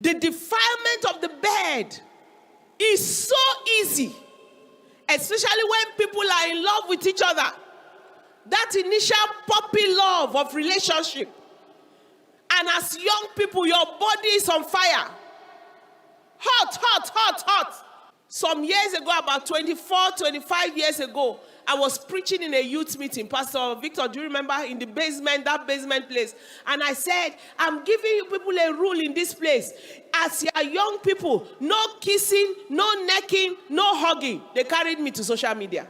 The defilement of the bed is so easy, especially when people are in love with each other. That initial puppy love of relationship. And as young people, your body is on fire. Hot, hot, hot, hot. Some years ago, about 24, 25 years ago, I was preaching in a youth meeting. Pastor Victor, do you remember, in the basement, that basement place? And I said, I'm giving you people a rule in this place. As you are young people, no kissing, no necking, no hugging. They carried me to social media.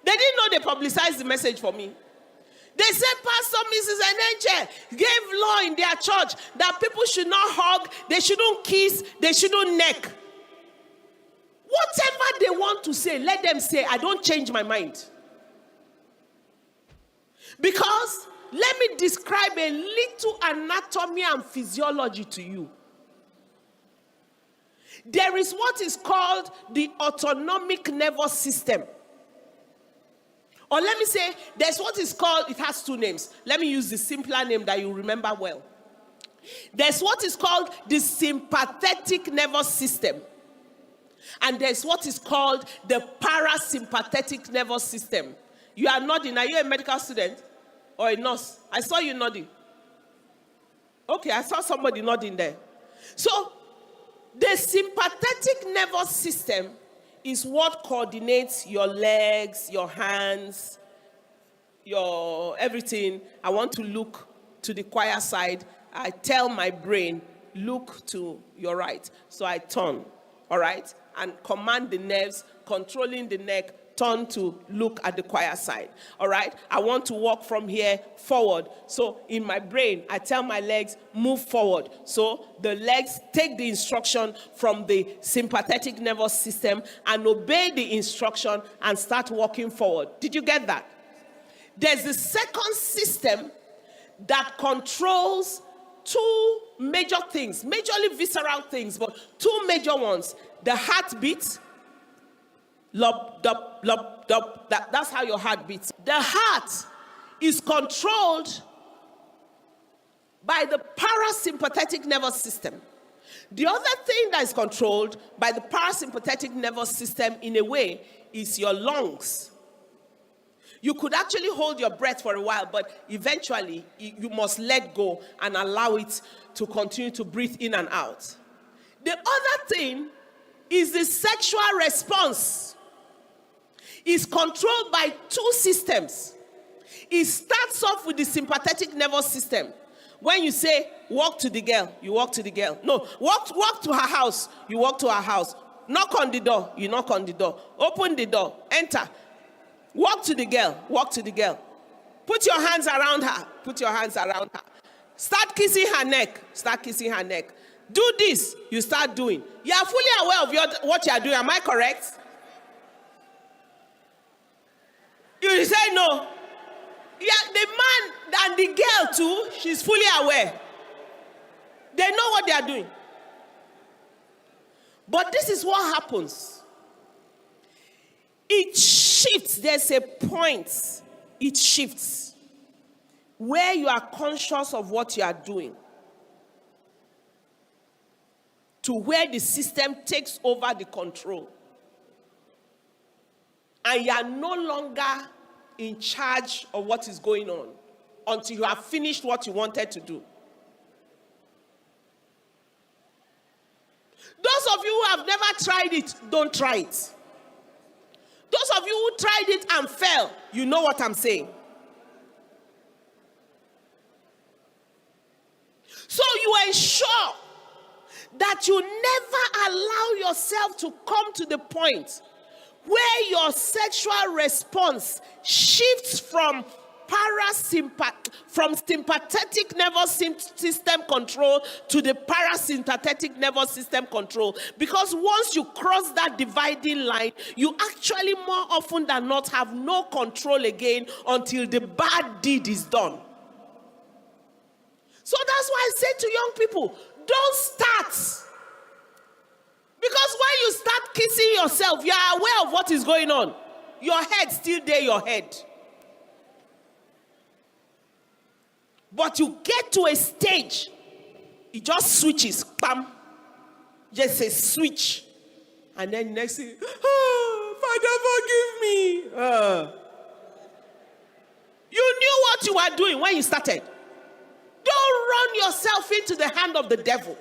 They didn't know they publicized the message for me. They said, Pastor Mrs. Enenche gave law in their church that people should not hug, they shouldn't kiss, they shouldn't neck. Whatever they want to say, let them say. I don't change my mind. Because let me describe a little anatomy and physiology to you. There is what is called the autonomic nervous system. Or let me say, there's what is called, it has two names. Let me use the simpler name that you remember well. There's what is called the sympathetic nervous system. And there's what is called the parasympathetic nervous system. You are nodding. Are you a medical student or a nurse? I saw you nodding. Okay, I saw somebody nodding there. So, the sympathetic nervous system is what coordinates your legs, your hands, your everything. I want to look to the choir side. I tell my brain, look to your right. So I turn, all right? And command the nerves, controlling the neck, turn to look at the choir side. All right? I want to walk from here forward. So in my brain, I tell my legs, move forward. So the legs take the instruction from the sympathetic nervous system and obey the instruction and start walking forward. Did you get that? There's the second system that controls two major things, majorly visceral things, but two major ones. The heartbeat, lop, dop, lop, dop. That's how your heart beats. The heart is controlled by the parasympathetic nervous system. The other thing that is controlled by the parasympathetic nervous system in a way is your lungs. You could actually hold your breath for a while, but eventually you must let go and allow it to continue to breathe in and out. The other thing is the sexual response. It's controlled by two systems. It starts off with the sympathetic nervous system. When you say, walk to the girl, you walk to the girl. No, walk to her house, you walk to her house. Knock on the door, you knock on the door. Open the door, enter. Walk to the girl, walk to the girl. Put your hands around her, put your hands around her. Start kissing her neck, start kissing her neck. Do this, you start doing. You are fully aware of what you are doing, am I correct? You say no. Yeah, the man and the girl too, she's fully aware. They know what they are doing. But this is what happens. It shifts. There's a point. It shifts. Where you are conscious of what you are doing. To where the system takes over the control. And you are no longer in charge of what is going on until you have finished what you wanted to do. Those of you who have never tried it, don't try it. Those of you who tried it and fell, you know what I'm saying. So you ensure that you never allow yourself to come to the point where your sexual response shifts from sympathetic nervous system control to the parasympathetic nervous system control. Because once you cross that dividing line, you actually more often than not have no control again until the bad deed is done. So that's why I say to young people, don't start. Because when you start kissing yourself, you are aware of what is going on. Your head still there, your head. But you get to a stage It just switches. Bam. Just a switch. And then next thing, Father, forgive me. You knew what you were doing when you started. Don't run yourself into the hand of the devil.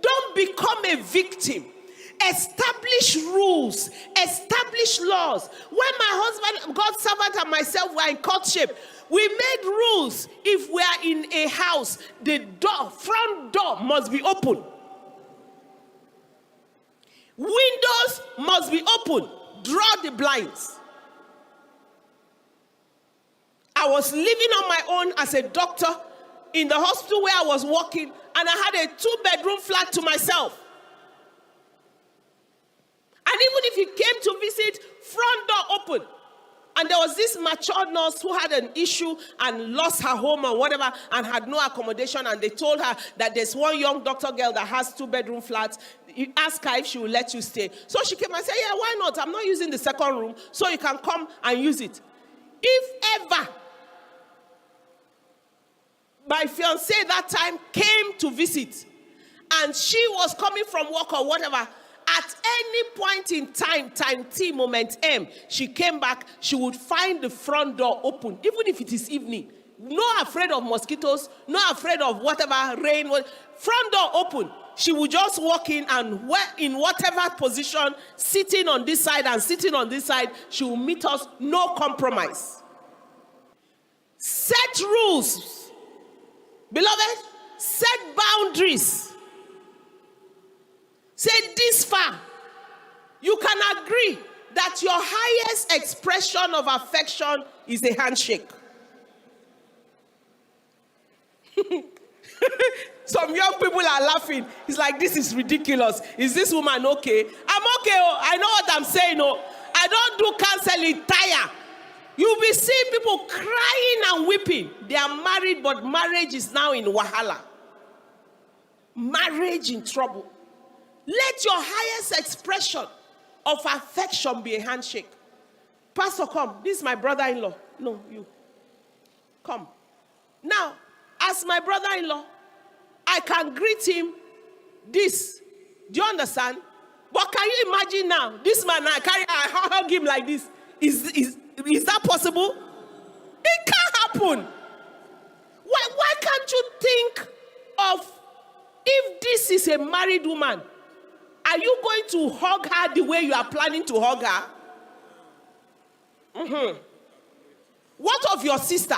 Don't become a victim. Establish rules. Establish laws. When my husband, God's servant, and myself were in courtship, we made rules. If we are in a house, the front door must be open. Windows must be open. Draw the blinds. I was living on my own as a doctor in the hospital where I was working, and I had a 2-bedroom flat to myself. And even if he came to visit, front door open. And there was this mature nurse who had an issue and lost her home or whatever and had no accommodation, and they told her that there's one young doctor girl that has 2-bedroom flats. You ask her if she will let you stay. So she came and said, yeah, why not? I'm not using the second room, so you can come and use it. If ever my fiancé that time came to visit and she was coming from work or whatever, at any point in time T, moment M, she came back, she would find the front door open, even if it is evening. Not afraid of mosquitoes, not afraid of whatever, rain, front door open. She would just walk in, and in whatever position, sitting on this side and sitting on this side, she will meet us, no compromise. Set rules. Beloved, set boundaries. Say this far. You can agree that your highest expression of affection is a handshake. Some young people are laughing. It's like, this is ridiculous. Is this woman okay? I'm okay. Oh, I know what I'm saying. Oh, I don't do counseling. Tire. You'll be seeing people crying and weeping. They are married, but marriage is now in wahala. Marriage in trouble. Let your highest expression of affection be a handshake. Pastor, come. This is my brother-in-law. No, you. Come. Now, as my brother-in-law, I can greet him this. Do you understand? But can you imagine now? This man, I hug him like this. Is that possible? It can't happen. Why can't you think of, if this is a married woman, are you going to hug her the way you are planning to hug her? Mm-hmm. What of your sister?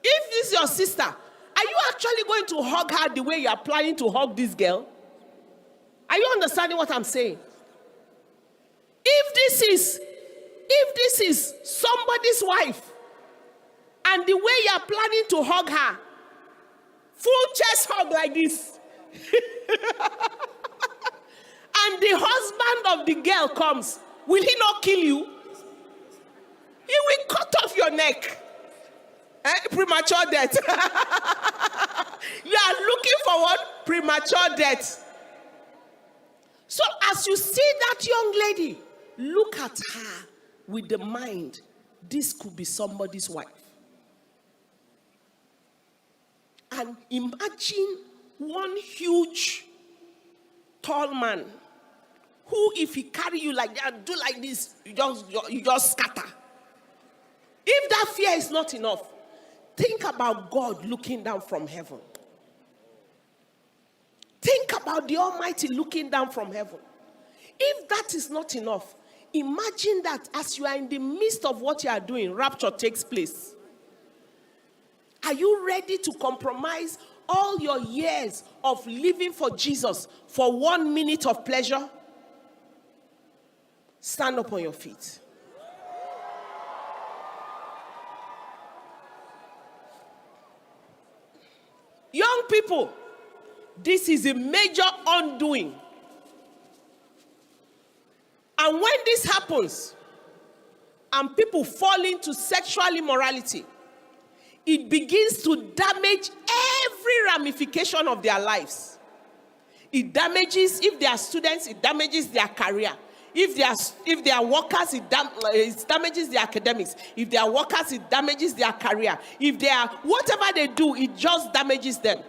If this is your sister, are you actually going to hug her the way you are planning to hug this girl? Are you understanding what I'm saying? If this is somebody's wife, and the way you are planning to hug her, full chest hug like this, and the husband of the girl comes, will he not kill you? He will cut off your neck. Premature death. You are looking for what? Premature death. So as you see that young lady, look at her with the mind, this could be somebody's wife. And imagine one huge, tall man who, if he carry you like that, do like this, you just scatter. If that fear is not enough, think about God looking down from heaven. Think about the Almighty looking down from heaven. If that is not enough, imagine that as you are in the midst of what you are doing, rapture takes place. Are you ready to compromise all your years of living for Jesus for 1 minute of pleasure? Stand up on your feet. Young people, this is a major undoing. And when this happens, and people fall into sexual immorality, it begins to damage every ramification of their lives. It damages, if they are students, it damages their career. If they are workers, it damages their academics. If they are workers, it damages their career. If they are, whatever they do, it just damages them.